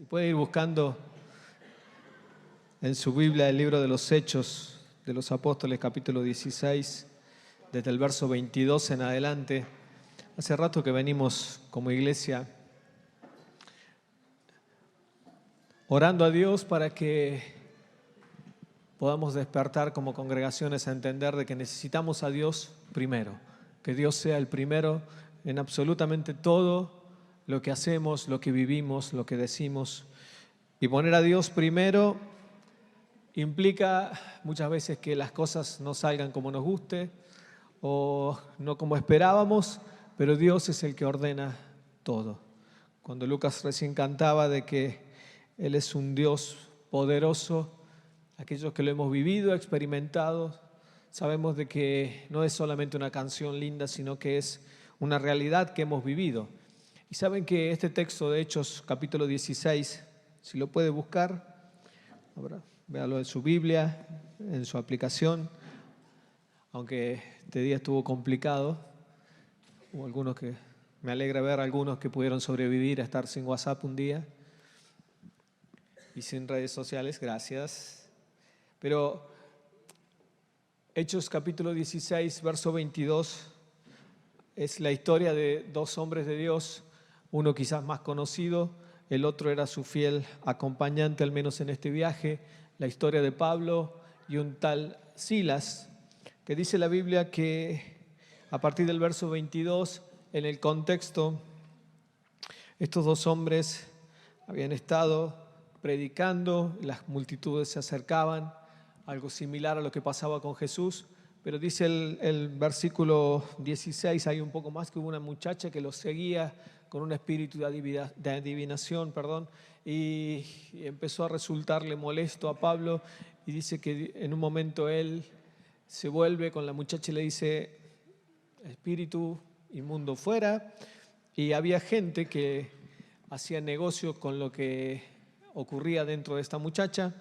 Puede ir buscando en su Biblia el libro de los Hechos de los Apóstoles, capítulo 16, desde el verso 22 en adelante. Hace rato que venimos como iglesia orando a Dios para que podamos despertar como congregaciones a entender de que necesitamos a Dios primero, que Dios sea el primero en absolutamente todo lo que hacemos, lo que vivimos, lo que decimos. Y poner a Dios primero implica muchas veces que las cosas no salgan como nos guste o no como esperábamos, pero Dios es el que ordena todo. Cuando Lucas recién cantaba de que Él es un Dios poderoso, aquellos que lo hemos vivido, experimentado, sabemos de que no es solamente una canción linda, sino que es una realidad que hemos vivido. Y saben que este texto de Hechos, capítulo 16, si lo puede buscar, véalo en su Biblia, en su aplicación, aunque este día estuvo complicado. Hubo algunos que, me alegra ver algunos que pudieron sobrevivir a estar sin WhatsApp un día y sin redes sociales, gracias. Pero Hechos capítulo 16, verso 22, es la historia de dos hombres de Dios, uno quizás más conocido, el otro era su fiel acompañante, al menos en este viaje, la historia de Pablo y un tal Silas, que dice la Biblia que a partir del verso 22, en el contexto, estos dos hombres habían estado predicando, las multitudes se acercaban, algo similar a lo que pasaba con Jesús, pero dice el versículo 16, hay un poco más, que hubo una muchacha que los seguía con un espíritu de adivinación, y empezó a resultarle molesto a Pablo, y dice que en un momento él se vuelve con la muchacha y le dice: espíritu inmundo fuera. Y había gente que hacía negocio con lo que ocurría dentro de esta muchacha.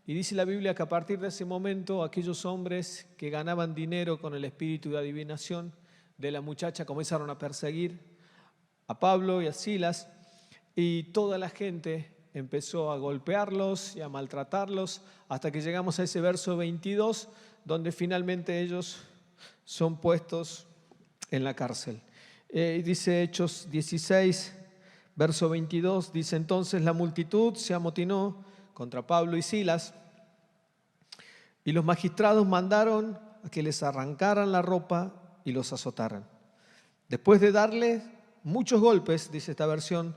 Y dice la Biblia que a partir de ese momento aquellos hombres que ganaban dinero con el espíritu de adivinación de la muchacha comenzaron a perseguir a Pablo y a Silas, y toda la gente empezó a golpearlos y a maltratarlos hasta que llegamos a ese verso 22, donde finalmente ellos son puestos en la cárcel. Dice Hechos 16, verso 22, dice: entonces la multitud se amotinó contra Pablo y Silas, y los magistrados mandaron a que les arrancaran la ropa y los azotaran. Después de darles muchos golpes, dice esta versión,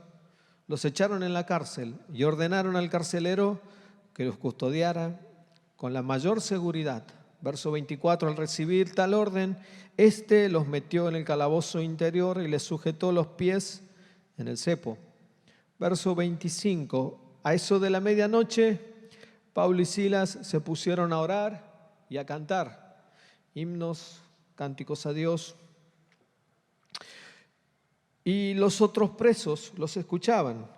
los echaron en la cárcel y ordenaron al carcelero que los custodiara con la mayor seguridad. Verso 24, al recibir tal orden, éste los metió en el calabozo interior y les sujetó los pies en el cepo. Verso 25, a eso de la medianoche, Pablo y Silas se pusieron a orar y a cantar himnos, cánticos a Dios. Y los otros presos los escuchaban.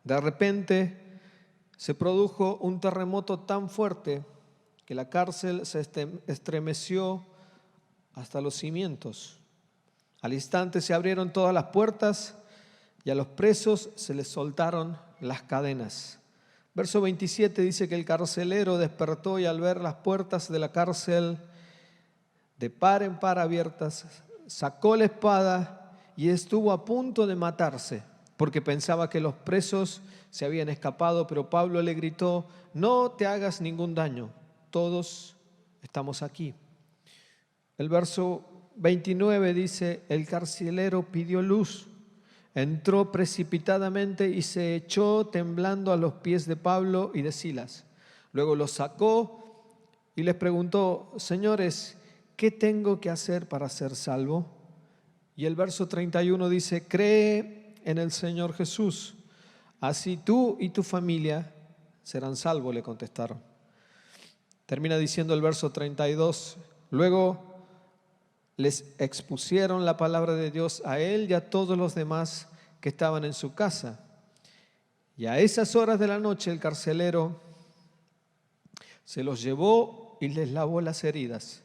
De repente se produjo un terremoto tan fuerte que la cárcel se estremeció hasta los cimientos. Al instante se abrieron todas las puertas y a los presos se les soltaron las cadenas. Verso 27 dice que el carcelero despertó y al ver las puertas de la cárcel de par en par abiertas, sacó la espada y estuvo a punto de matarse, porque pensaba que los presos se habían escapado, pero Pablo le gritó: no te hagas ningún daño, todos estamos aquí. El verso 29 dice: el carcelero pidió luz, entró precipitadamente y se echó temblando a los pies de Pablo y de Silas. Luego los sacó y les preguntó: señores, ¿qué tengo que hacer para ser salvo? Y el verso 31 dice: cree en el Señor Jesús, así tú y tu familia serán salvos, le contestaron. Termina diciendo el verso 32, luego les expusieron la palabra de Dios a él y a todos los demás que estaban en su casa. Y a esas horas de la noche el carcelero se los llevó y les lavó las heridas.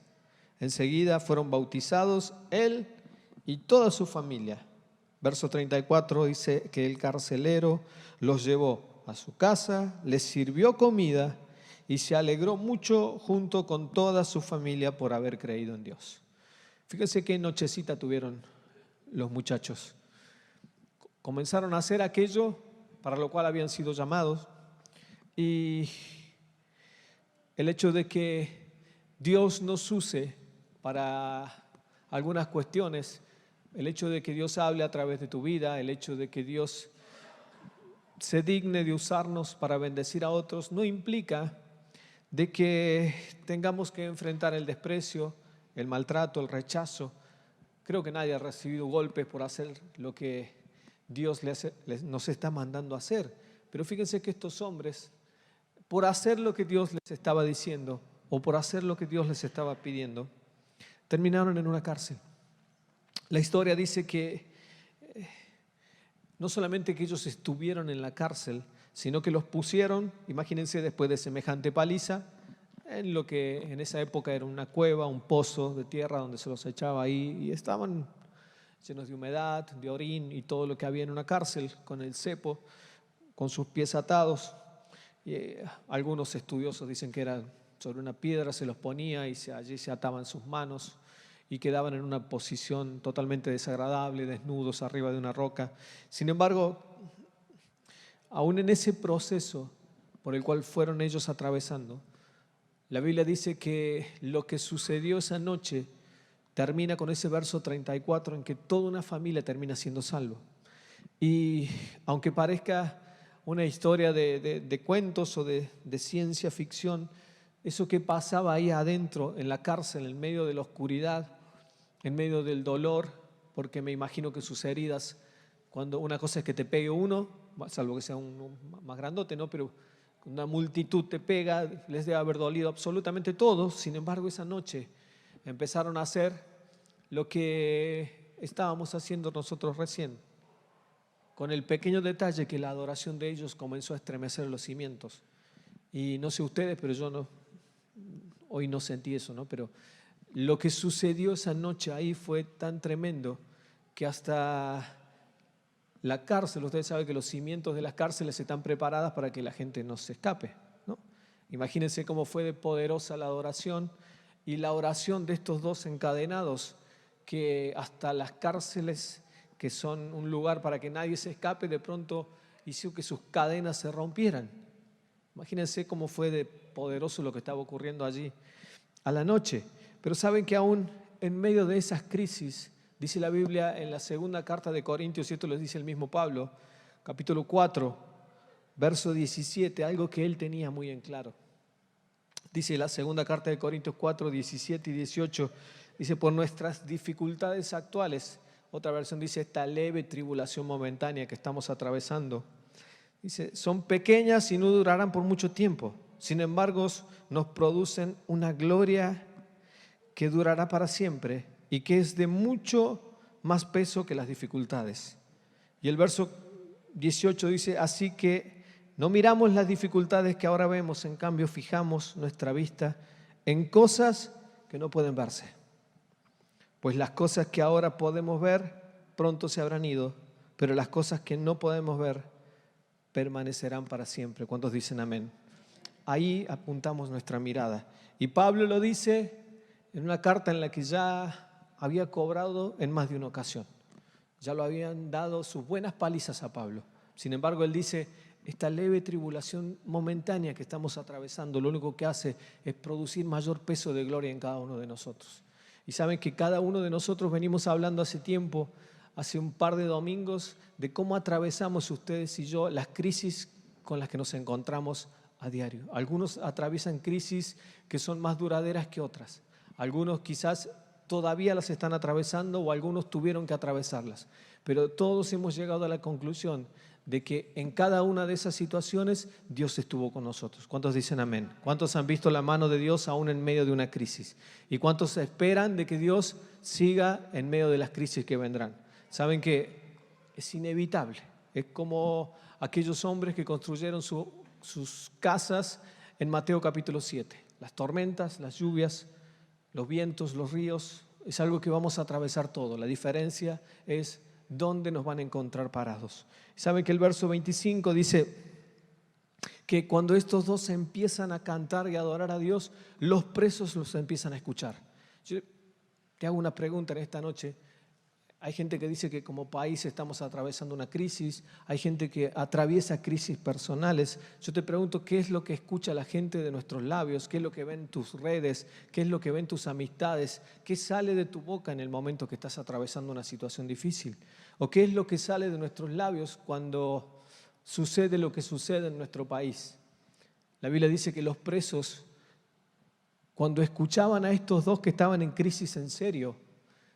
Enseguida fueron bautizados él y toda su familia. Verso 34 dice que el carcelero los llevó a su casa, les sirvió comida y se alegró mucho junto con toda su familia por haber creído en Dios. Fíjense qué nochecita tuvieron los muchachos. Comenzaron a hacer aquello para lo cual habían sido llamados, y el hecho de que Dios nos use para algunas cuestiones, el hecho de que Dios hable a través de tu vida, el hecho de que Dios se digne de usarnos para bendecir a otros, no implica de que tengamos que enfrentar el desprecio, el maltrato, el rechazo. Creo que nadie ha recibido golpes por hacer lo que Dios nos está mandando a hacer. Pero fíjense que estos hombres, por hacer lo que Dios les estaba diciendo o por hacer lo que Dios les estaba pidiendo, terminaron en una cárcel. La historia dice que no solamente que ellos estuvieron en la cárcel, sino que los pusieron, imagínense, después de semejante paliza, en lo que en esa época era una cueva, un pozo de tierra donde se los echaba ahí, y estaban llenos de humedad, de orín y todo lo que había en una cárcel, con el cepo, con sus pies atados. Y algunos estudiosos dicen que era sobre una piedra, se los ponía y allí se ataban sus manos y quedaban en una posición totalmente desagradable, desnudos arriba de una roca. Sin embargo, aún en ese proceso por el cual fueron ellos atravesando, la Biblia dice que lo que sucedió esa noche termina con ese verso 34 en que toda una familia termina siendo salvo. Y aunque parezca una historia de cuentos o de ciencia ficción, eso que pasaba ahí adentro en la cárcel, en medio de la oscuridad, en medio del dolor, porque me imagino que sus heridas, cuando una cosa es que te pegue uno, salvo que sea uno más grandote, ¿no? Pero una multitud te pega, les debe haber dolido absolutamente todo. Sin embargo, esa noche empezaron a hacer lo que estábamos haciendo nosotros recién, con el pequeño detalle que la adoración de ellos comenzó a estremecer los cimientos. Y no sé ustedes, pero yo hoy no sentí eso, ¿no? Pero lo que sucedió esa noche ahí fue tan tremendo que hasta la cárcel, ustedes saben que los cimientos de las cárceles están preparadas para que la gente no se escape, ¿no? Imagínense cómo fue de poderosa la adoración y la oración de estos dos encadenados, que hasta las cárceles, que son un lugar para que nadie se escape, de pronto hizo que sus cadenas se rompieran. Imagínense cómo fue de poderoso lo que estaba ocurriendo allí a la noche. Pero saben que aún en medio de esas crisis, dice la Biblia en la segunda carta de Corintios, y esto lo dice el mismo Pablo, capítulo 4, verso 17, algo que él tenía muy en claro. Dice la segunda carta de Corintios 4, 17 y 18, dice: por nuestras dificultades actuales, otra versión dice esta leve tribulación momentánea que estamos atravesando, dice, son pequeñas y no durarán por mucho tiempo. Sin embargo, nos producen una gloria que durará para siempre y que es de mucho más peso que las dificultades. Y el verso 18 dice, así que no miramos las dificultades que ahora vemos, en cambio fijamos nuestra vista en cosas que no pueden verse. Pues las cosas que ahora podemos ver pronto se habrán ido, pero las cosas que no podemos ver permanecerán para siempre. ¿Cuántos dicen amén? Ahí apuntamos nuestra mirada. Y Pablo lo dice en una carta en la que ya había cobrado en más de una ocasión. Ya lo habían dado sus buenas palizas a Pablo. Sin embargo, él dice, esta leve tribulación momentánea que estamos atravesando, lo único que hace es producir mayor peso de gloria en cada uno de nosotros. Y saben que cada uno de nosotros venimos hablando hace tiempo, hace un par de domingos, de cómo atravesamos ustedes y yo las crisis con las que nos encontramos a diario. Algunos atraviesan crisis que son más duraderas que otras. Algunos quizás todavía las están atravesando o algunos tuvieron que atravesarlas. Pero todos hemos llegado a la conclusión de que en cada una de esas situaciones Dios estuvo con nosotros. ¿Cuántos dicen amén? ¿Cuántos han visto la mano de Dios aún en medio de una crisis? ¿Y cuántos esperan de que Dios siga en medio de las crisis que vendrán? Saben que es inevitable. Es como aquellos hombres que construyeron sus casas en Mateo capítulo 7. Las tormentas, las lluvias, los vientos, los ríos, es algo que vamos a atravesar todo. La diferencia es dónde nos van a encontrar parados. Saben que el verso 25 dice, que cuando estos dos empiezan a cantar y a adorar a Dios, los presos los empiezan a escuchar. Yo te hago una pregunta en esta noche. Hay gente que dice que como país estamos atravesando una crisis, hay gente que atraviesa crisis personales. Yo te pregunto, ¿qué es lo que escucha la gente de nuestros labios? ¿Qué es lo que ven tus redes? ¿Qué es lo que ven tus amistades? ¿Qué sale de tu boca en el momento que estás atravesando una situación difícil? ¿O qué es lo que sale de nuestros labios cuando sucede lo que sucede en nuestro país? La Biblia dice que los presos, cuando escuchaban a estos dos que estaban en crisis en serio,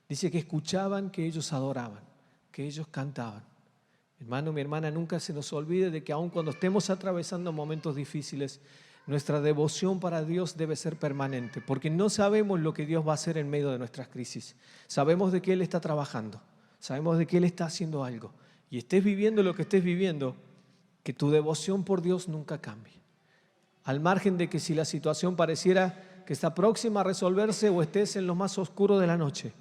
dice que escuchaban que ellos adoraban, que ellos cantaban. Hermano, mi hermana, nunca se nos olvide de que aun cuando estemos atravesando momentos difíciles, nuestra devoción para Dios debe ser permanente, porque no sabemos lo que Dios va a hacer en medio de nuestras crisis. Sabemos de que Él está trabajando, sabemos de que Él está haciendo algo. Y estés viviendo lo que estés viviendo, que tu devoción por Dios nunca cambie. Al margen de que si la situación pareciera que está próxima a resolverse o estés en lo más oscuro de la noche,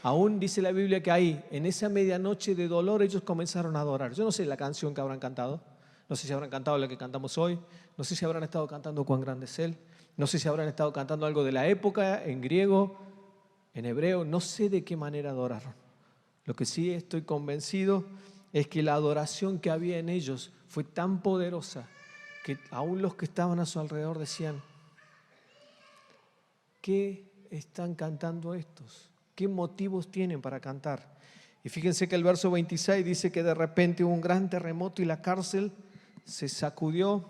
aún dice la Biblia que ahí, en esa medianoche de dolor, ellos comenzaron a adorar. Yo no sé la canción que habrán cantado, no sé si habrán cantado la que cantamos hoy, no sé si habrán estado cantando Cuán grande es Él, no sé si habrán estado cantando algo de la época, en griego, en hebreo, no sé de qué manera adoraron. Lo que sí estoy convencido es que la adoración que había en ellos fue tan poderosa que aún los que estaban a su alrededor decían, ¿qué están cantando estos? ¿Qué motivos tienen para cantar? Y fíjense que el verso 26 dice que de repente hubo un gran terremoto y la cárcel se sacudió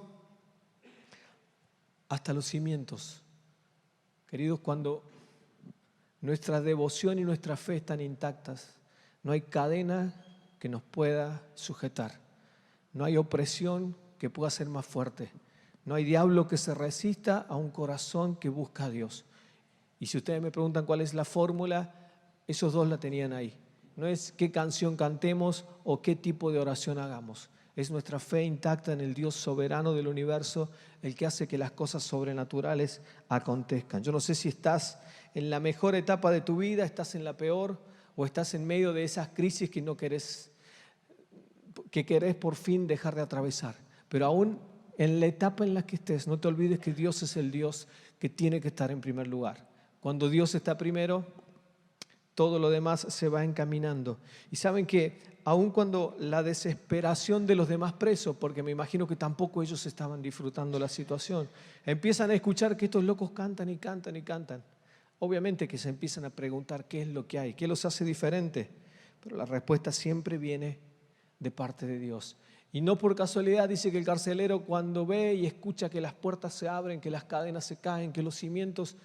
hasta los cimientos. Queridos, cuando nuestra devoción y nuestra fe están intactas, no hay cadena que nos pueda sujetar. No hay opresión que pueda ser más fuerte. No hay diablo que se resista a un corazón que busca a Dios. Y si ustedes me preguntan cuál es la fórmula, esos dos la tenían ahí. No es qué canción cantemos o qué tipo de oración hagamos. Es nuestra fe intacta en el Dios soberano del universo el que hace que las cosas sobrenaturales acontezcan. Yo no sé si estás en la mejor etapa de tu vida, estás en la peor o estás en medio de esas crisis que querés por fin dejar de atravesar. Pero aún en la etapa en la que estés, no te olvides que Dios es el Dios que tiene que estar en primer lugar. Cuando Dios está primero, todo lo demás se va encaminando. Y saben que aun cuando la desesperación de los demás presos, porque me imagino que tampoco ellos estaban disfrutando la situación, empiezan a escuchar que estos locos cantan y cantan y cantan. Obviamente que se empiezan a preguntar qué es lo que hay, qué los hace diferentes, pero la respuesta siempre viene de parte de Dios. Y no por casualidad dice que el carcelero cuando ve y escucha que las puertas se abren, que las cadenas se caen, que los cimientos,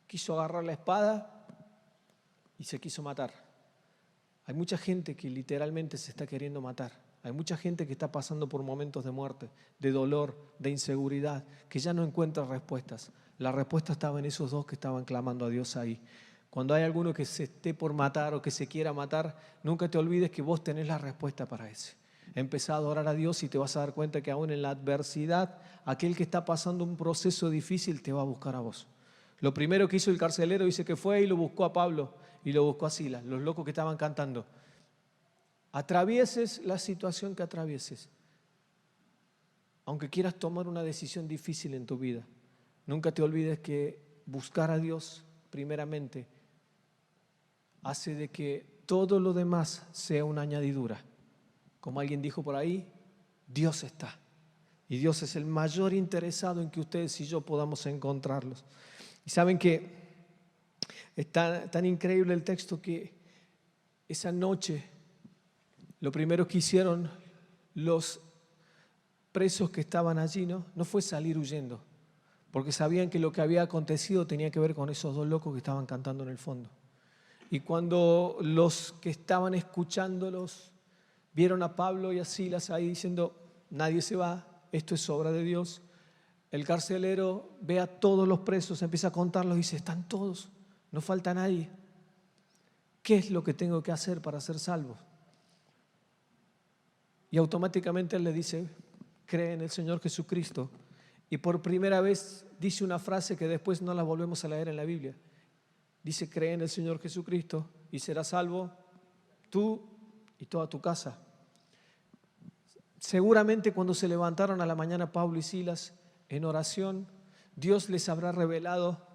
quiso agarrar la espada y se quiso matar. Hay mucha gente que literalmente se está queriendo matar. Hay mucha gente que está pasando por momentos de muerte, de dolor, de inseguridad, que ya no encuentra respuestas. La respuesta estaba en esos dos que estaban clamando a Dios ahí. Cuando hay alguno que se esté por matar o que se quiera matar, nunca te olvides que vos tenés la respuesta para ese. Empezá a adorar a Dios y te vas a dar cuenta que aún en la adversidad, aquel que está pasando un proceso difícil te va a buscar a vos. Lo primero que hizo el carcelero dice que fue y lo buscó a Pablo y lo buscó a Silas, los locos que estaban cantando. Atravieses la situación que atravieses, aunque quieras tomar una decisión difícil en tu vida, nunca te olvides que buscar a Dios primeramente hace de que todo lo demás sea una añadidura. Como alguien dijo por ahí, Dios está. Y Dios es el mayor interesado en que ustedes y yo podamos encontrarlos. Y saben que es tan increíble el texto que esa noche lo primero que hicieron los presos que estaban allí no fue salir huyendo, porque sabían que lo que había acontecido tenía que ver con esos dos locos que estaban cantando en el fondo. Y cuando los que estaban escuchándolos vieron a Pablo y a Silas ahí diciendo, nadie se va, esto es obra de Dios, el carcelero ve a todos los presos, empieza a contarlos y dice, están todos, no falta nadie. ¿Qué es lo que tengo que hacer para ser salvo? Y automáticamente él le dice, cree en el Señor Jesucristo. Y por primera vez dice una frase que después no la volvemos a leer en la Biblia. Dice, cree en el Señor Jesucristo y serás salvo tú y toda tu casa. Seguramente cuando se levantaron a la mañana Pablo y Silas en oración, Dios les habrá revelado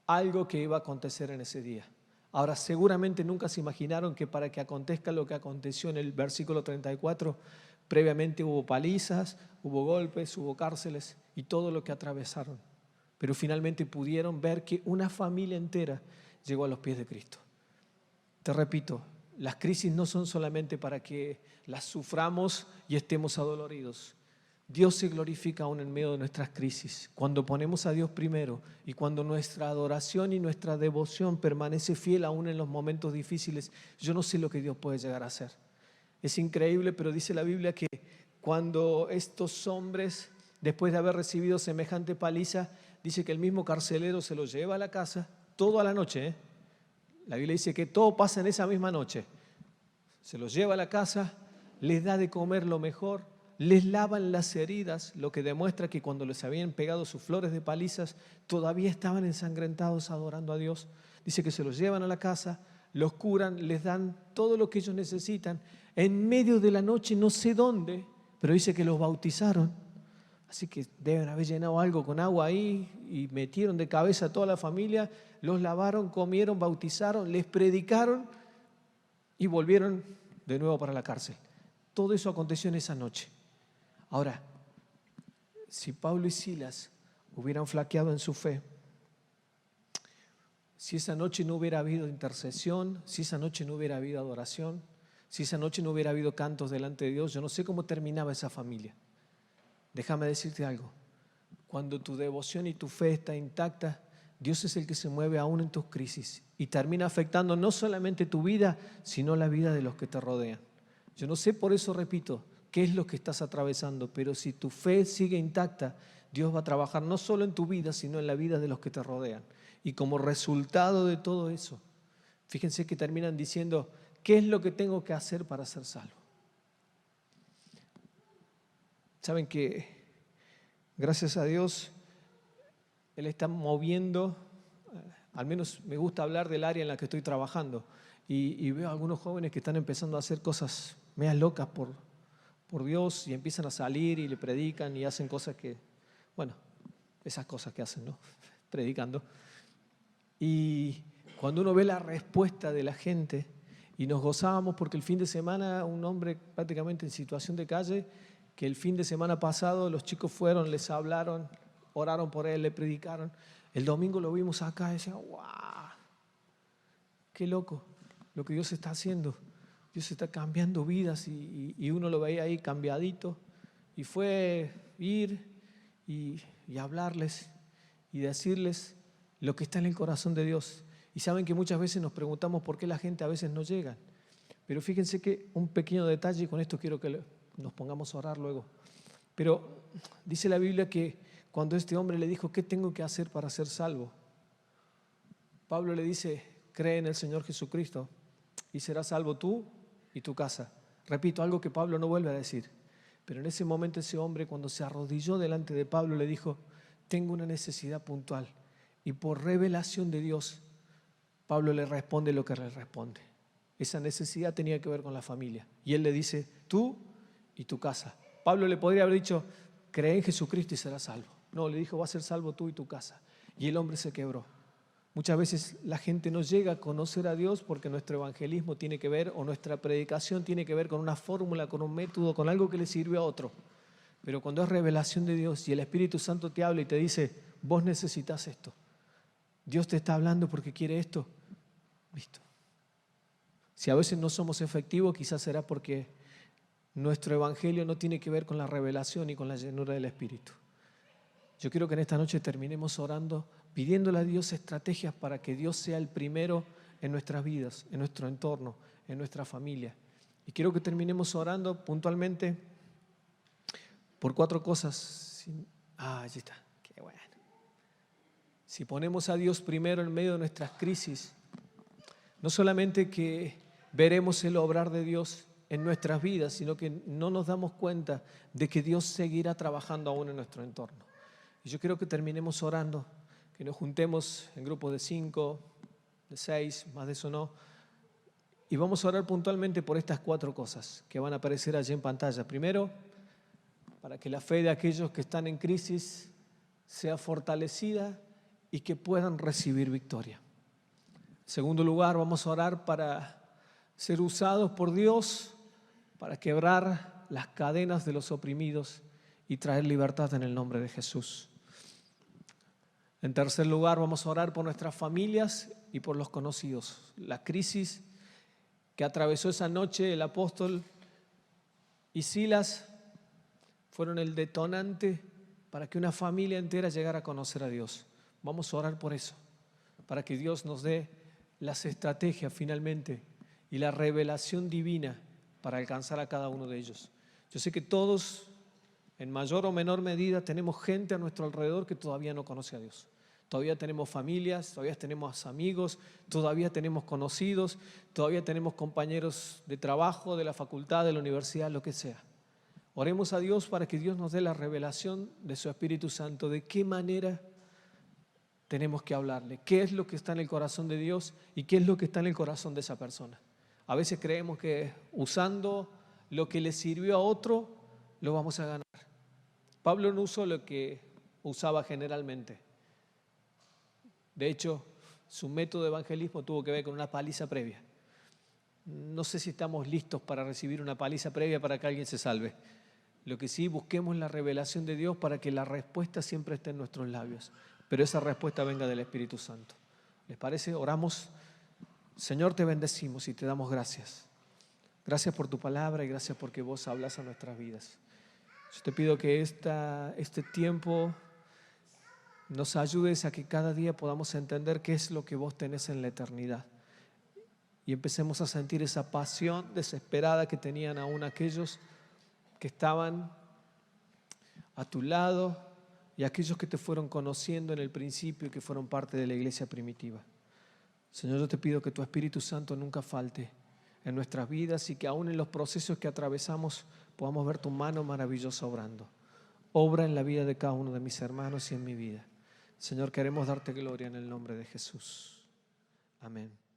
algo que iba a acontecer en ese día. Ahora, seguramente nunca se imaginaron que para que acontezca lo que aconteció en el versículo 34, previamente hubo palizas, hubo golpes, hubo cárceles y todo lo que atravesaron. Pero finalmente pudieron ver que una familia entera llegó a los pies de Cristo. Te repito, las crisis no son solamente para que las suframos y estemos adoloridos. Dios se glorifica aún en medio de nuestras crisis. Cuando ponemos a Dios primero y cuando nuestra adoración y nuestra devoción permanece fiel aún en los momentos difíciles, yo no sé lo que Dios puede llegar a hacer. Es increíble, pero dice la Biblia que cuando estos hombres, después de haber recibido semejante paliza, dice que el mismo carcelero se los lleva a la casa, todo a la noche, ¿eh? La Biblia dice que todo pasa en esa misma noche. Se los lleva a la casa, les da de comer lo mejor, les lavan las heridas, lo que demuestra que cuando les habían pegado sus flores de palizas, todavía estaban ensangrentados adorando a Dios. Dice que se los llevan a la casa, los curan, les dan todo lo que ellos necesitan. En medio de la noche, no sé dónde, pero dice que los bautizaron. Así que deben haber llenado algo con agua ahí y metieron de cabeza a toda la familia, los lavaron, comieron, bautizaron, les predicaron y volvieron de nuevo para la cárcel. Todo eso aconteció en esa noche. Ahora, si Pablo y Silas hubieran flaqueado en su fe, si esa noche no hubiera habido intercesión, si esa noche no hubiera habido adoración, si esa noche no hubiera habido cantos delante de Dios, yo no sé cómo terminaba esa familia. Déjame decirte algo, cuando tu devoción y tu fe está intacta, Dios es el que se mueve aún en tus crisis y termina afectando no solamente tu vida, sino la vida de los que te rodean. Yo no sé, por eso repito, qué es lo que estás atravesando, pero si tu fe sigue intacta, Dios va a trabajar no solo en tu vida, sino en la vida de los que te rodean. Y como resultado de todo eso, fíjense que terminan diciendo, ¿qué es lo que tengo que hacer para ser salvo? Saben que, gracias a Dios, Él está moviendo, al menos me gusta hablar del área en la que estoy trabajando, y veo a algunos jóvenes que están empezando a hacer cosas medias locas por Dios y empiezan a salir y le predican y hacen cosas que, bueno, esas cosas que hacen, ¿no? Predicando. Y cuando uno ve la respuesta de la gente, y nos gozábamos porque el fin de semana un hombre prácticamente en situación de calle, que el fin de semana pasado los chicos fueron, les hablaron, oraron por él, le predicaron. El domingo lo vimos acá y decía, ¡wow! ¡Qué loco lo que Dios está haciendo! Dios está cambiando vidas y uno lo veía ahí cambiadito. Y fue ir y hablarles y decirles lo que está en el corazón de Dios. Y saben que muchas veces nos preguntamos por qué la gente a veces no llega. Pero fíjense que un pequeño detalle, y con esto quiero que nos pongamos a orar luego. Pero dice la Biblia que cuando este hombre le dijo, ¿qué tengo que hacer para ser salvo? Pablo le dice, cree en el Señor Jesucristo y serás salvo tú y tu casa. Repito, algo que Pablo no vuelve a decir. Pero en ese momento ese hombre, cuando se arrodilló delante de Pablo, le dijo, tengo una necesidad puntual. Y por revelación de Dios, Pablo le responde lo que le responde. Esa necesidad tenía que ver con la familia. Y él le dice, tú y tu casa. Pablo le podría haber dicho, cree en Jesucristo y serás salvo. No, le dijo, vas a ser salvo tú y tu casa. Y el hombre se quebró. Muchas veces la gente no llega a conocer a Dios porque nuestro evangelismo tiene que ver, o nuestra predicación tiene que ver con una fórmula, con un método, con algo que le sirve a otro. Pero cuando es revelación de Dios y el Espíritu Santo te habla y te dice, vos necesitas esto, Dios te está hablando porque quiere esto, listo. Si a veces no somos efectivos, quizás será porque nuestro evangelio no tiene que ver con la revelación y con la llenura del Espíritu. Yo quiero que en esta noche terminemos orando, pidiéndole a Dios estrategias para que Dios sea el primero en nuestras vidas, en nuestro entorno, en nuestra familia. Y quiero que terminemos orando puntualmente por 4 cosas. Allí está, qué bueno. Si ponemos a Dios primero en medio de nuestras crisis, no solamente que veremos el obrar de Dios en nuestras vidas, sino que no nos damos cuenta de que Dios seguirá trabajando aún en nuestro entorno. Y yo quiero que terminemos orando, que nos juntemos en grupos de 5, de 6, más de eso no, y vamos a orar puntualmente por estas 4 cosas que van a aparecer allí en pantalla. Primero, para que la fe de aquellos que están en crisis sea fortalecida y que puedan recibir victoria. En segundo lugar, vamos a orar para ser usados por Dios para quebrar las cadenas de los oprimidos y traer libertad en el nombre de Jesús. En tercer lugar, vamos a orar por nuestras familias y por los conocidos. La crisis que atravesó esa noche el apóstol y Silas fueron el detonante para que una familia entera llegara a conocer a Dios. Vamos a orar por eso, para que Dios nos dé las estrategias finalmente y la revelación divina para alcanzar a cada uno de ellos. Yo sé que todos, en mayor o menor medida, tenemos gente a nuestro alrededor que todavía no conoce a Dios. Todavía tenemos familias, todavía tenemos amigos, todavía tenemos conocidos, todavía tenemos compañeros de trabajo, de la facultad, de la universidad, lo que sea. Oremos a Dios para que Dios nos dé la revelación de su Espíritu Santo, de qué manera tenemos que hablarle, qué es lo que está en el corazón de Dios y qué es lo que está en el corazón de esa persona. A veces creemos que usando lo que le sirvió a otro, lo vamos a ganar. Pablo no usó lo que usaba generalmente. De hecho, su método de evangelismo tuvo que ver con una paliza previa. No sé si estamos listos para recibir una paliza previa para que alguien se salve. Lo que sí, busquemos la revelación de Dios para que la respuesta siempre esté en nuestros labios, pero esa respuesta venga del Espíritu Santo. ¿Les parece? Oramos. Señor, te bendecimos y te damos gracias. Gracias por tu palabra y gracias porque vos hablas a nuestras vidas. Yo te pido que este tiempo nos ayudes a que cada día podamos entender qué es lo que vos tenés en la eternidad y empecemos a sentir esa pasión desesperada que tenían aún aquellos que estaban a tu lado y aquellos que te fueron conociendo en el principio y que fueron parte de la iglesia primitiva. Señor, yo te pido que tu Espíritu Santo nunca falte en nuestras vidas y que aún en los procesos que atravesamos podamos ver tu mano maravillosa obrando. Obra en la vida de cada uno de mis hermanos y en mi vida. Señor, queremos darte gloria en el nombre de Jesús. Amén.